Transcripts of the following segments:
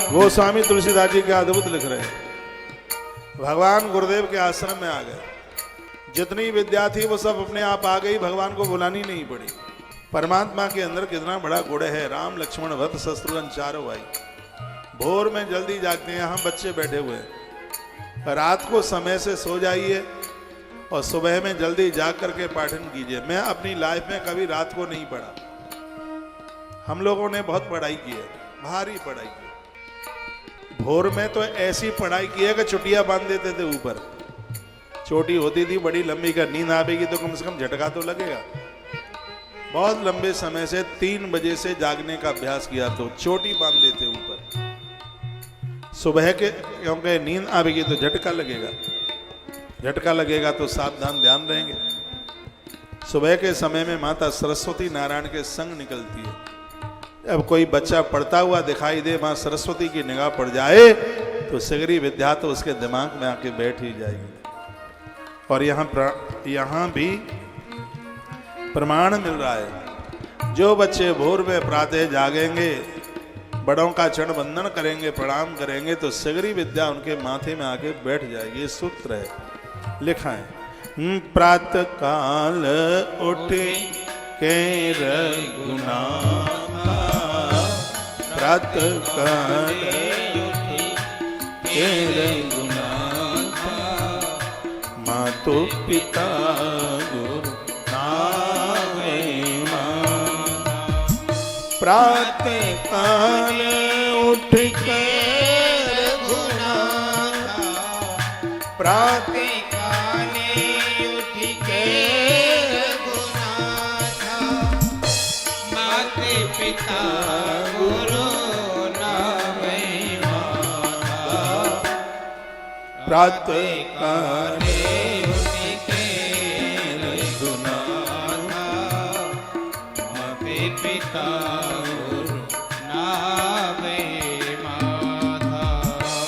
गोस्वामी तुलसीदास जी क्या अद्भुत लिख रहे हैं। भगवान गुरुदेव के आश्रम में आ गए, जितनी विद्या थी वो सब अपने आप आ गई, भगवान को बुलानी नहीं पड़ी। परमात्मा के अंदर कितना बड़ा गुण है। राम लक्ष्मण भरत शत्रुघ्न चारों भाई भोर में जल्दी जागते हैं। हम बच्चे बैठे हुए हैं, रात को समय से सो जाइए और सुबह में जल्दी जाग करके पाठन कीजिए। मैं अपनी लाइफ में कभी रात को नहीं पढ़ा। हम लोगों ने बहुत पढ़ाई की है, भारी पढ़ाई की। भोर में तो ऐसी पढ़ाई की है कि चुटिया बांध देते थे ऊपर। चोटी होती थी बड़ी लंबी, का नींद आवेगी तो कम से कम झटका तो लगेगा। बहुत लंबे समय से 3 बजे से जागने का अभ्यास किया तो चोटी बांध देते ऊपर। सुबह के क्योंकि नींद आवेगी तो झटका लगेगा, झटका लगेगा तो सावधान ध्यान रहेंगे। सुबह के समय में माता सरस्वती नारायण के संग निकलती है। अब कोई बच्चा पढ़ता हुआ दिखाई दे, मां सरस्वती की निगाह पड़ जाए तो सगरी विद्या तो उसके दिमाग में आके बैठ ही जाएगी। और यहाँ भी प्रमाण मिल रहा है। जो बच्चे भोर में प्रातः जागेंगे, बड़ों का चरण वंदन करेंगे, प्रणाम करेंगे तो सगरी विद्या उनके माथे में आके बैठ जाएगी। ये सूत्र है, लिखा है। प्रातः काल उठे के रघुनाथ, प्रातः काल के रघुनाथ, मातो पिता गुरु नावे माता। प्रातः काल उठ के रघुनाथ, प्रातः काल उठ के रघुनाथ, माते पिता गुरु नावे माता। प्रातः काल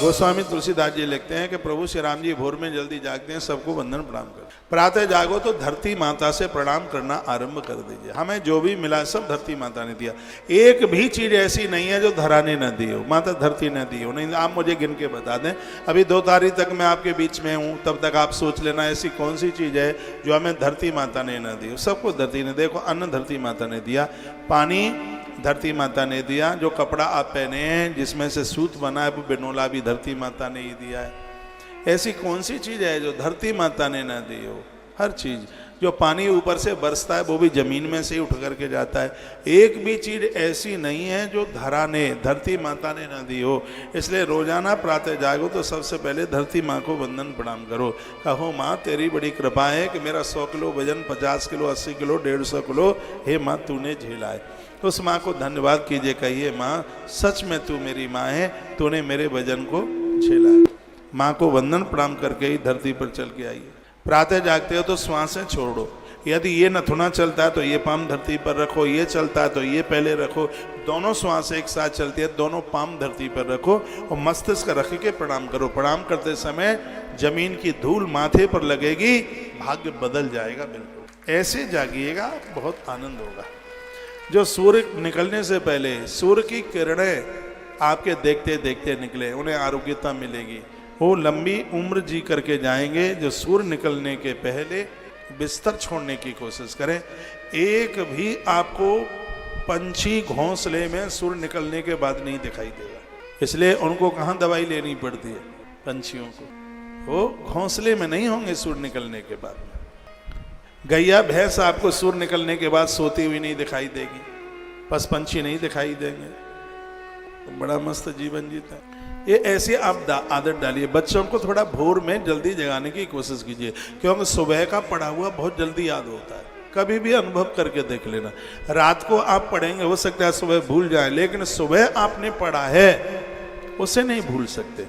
गोस्वामी तुलसीदास जी लिखते हैं कि प्रभु श्री राम जी भोर में जल्दी जागते हैं, सबको वंदन प्रणाम कर। प्रातः जागो तो धरती माता से प्रणाम करना आरंभ कर दीजिए। हमें जो भी मिला सब धरती माता ने दिया। एक भी चीज ऐसी नहीं है जो धरा ने न दी हो, माता धरती ने दी हो। नहीं आप मुझे गिन के बता दें। अभी 2 तारीख तक मैं आपके बीच में हूँ, तब तक आप सोच लेना ऐसी कौन सी चीज है जो हमें धरती माता ने न दी हो। सबको धरती ने, देखो अन्न धरती माता ने दिया, पानी धरती माता ने दिया, जो कपड़ा आप पहने हैं जिसमें से सूत बना है वो बिनोला भी धरती माता ने ही दिया है। ऐसी कौन सी चीज है जो धरती माता ने ना दी हो। हर चीज, जो पानी ऊपर से बरसता है वो भी जमीन में से ही उठ करके जाता है। एक भी चीज ऐसी नहीं है जो धरा ने, धरती माता ने ना दी हो। इसलिए रोजाना प्रातः जागो तो सबसे पहले धरती माँ को वंदन प्रणाम करो। कहो माँ तेरी बड़ी कृपा है कि मेरा 100 किलो वजन 50 किलो 80 किलो 150 किलो हे माँ तूने झेला है। उस माँ को धन्यवाद कीजिए, कहिए माँ सच में तू मेरी माँ है, तूने मेरे वजन को झेला है। माँ को वंदन प्रणाम करके ही धरती पर चल के आइए। प्रातः जागते हो तो श्वासें छोड़ो। यदि ये नथुना चलता है तो ये पाम धरती पर रखो, ये चलता है तो ये पहले रखो। दोनों श्वास एक साथ चलती है, दोनों पाम धरती पर रखो और मस्तिष्क रख के प्रणाम करो। प्रणाम करते समय जमीन की धूल माथे पर लगेगी, भाग्य बदल जाएगा। बिल्कुल ऐसे जागिएगा, बहुत आनंद होगा। जो सूर्य निकलने से पहले सूर्य की किरणें आपके देखते देखते निकले, उन्हें आरोग्यता मिलेगी, वो लंबी उम्र जी करके जाएंगे। जो सूर्य निकलने के पहले बिस्तर छोड़ने की कोशिश करें। एक भी आपको पंछी घोंसले में सूर्य निकलने के बाद नहीं दिखाई देगा। इसलिए उनको कहाँ दवाई लेनी पड़ती है पंछियों को, वो घोंसले में नहीं होंगे सूर्य निकलने के बाद। गैया भैंस आपको सूर्य निकलने के बाद सोती हुई नहीं दिखाई देगी, बस पंछी नहीं दिखाई देंगे। तो बड़ा मस्त जीवन जीता है। ये ऐसी आप आदत डालिए। बच्चों को थोड़ा भोर में जल्दी जगाने की कोशिश कीजिए, क्योंकि सुबह का पढ़ा हुआ बहुत जल्दी याद होता है। कभी भी अनुभव करके देख लेना। रात को आप पढ़ेंगे, हो सकता है सुबह भूल जाए, लेकिन सुबह आपने पढ़ा है उसे नहीं भूल सकते।